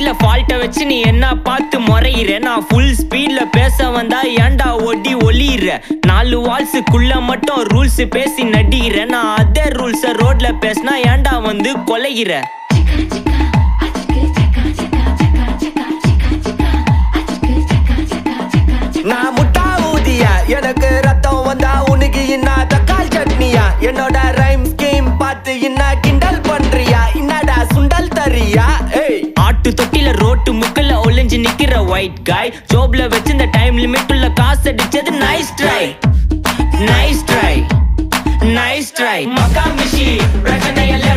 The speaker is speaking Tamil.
சைட்ல ஃபால்ட்ட வச்சு நீ என்ன பார்த்து முறையிற. நான் ஃபுல் ஸ்பீட்ல பேச வந்தா ஏன்டா ஒடி ஒளியிற. 4 வால்ஸுக்குள்ள மட்டும் ரூல்ஸ் பேசி நடிகிற. நான் அதே ரூல்ஸ ரோட்ல பேசினா ஏன்டா வந்து கொலைகிற. நான் முட்டா ஊதியா எனக்கு ரத்தம் வந்தா உனக்கு என்ன தக்காளி சட்னியா. என்னோட ரைம் ஸ்கீம் பார்த்து என்ன கிண்டல் பண்றியா. என்னடா சுண்டல் தரியா. ஆட்டு தொட்டில ரோட்டு முக்கல்ல ஒளிஞ்சு நிக்கிற ஒயிட் காய். ஜோப்ல வச்சு இந்த டைம் லிமிட் உள்ள காசு அடிச்சது nice try nice try nice try. மக்கா மிஷி பிரச்சனையல்ல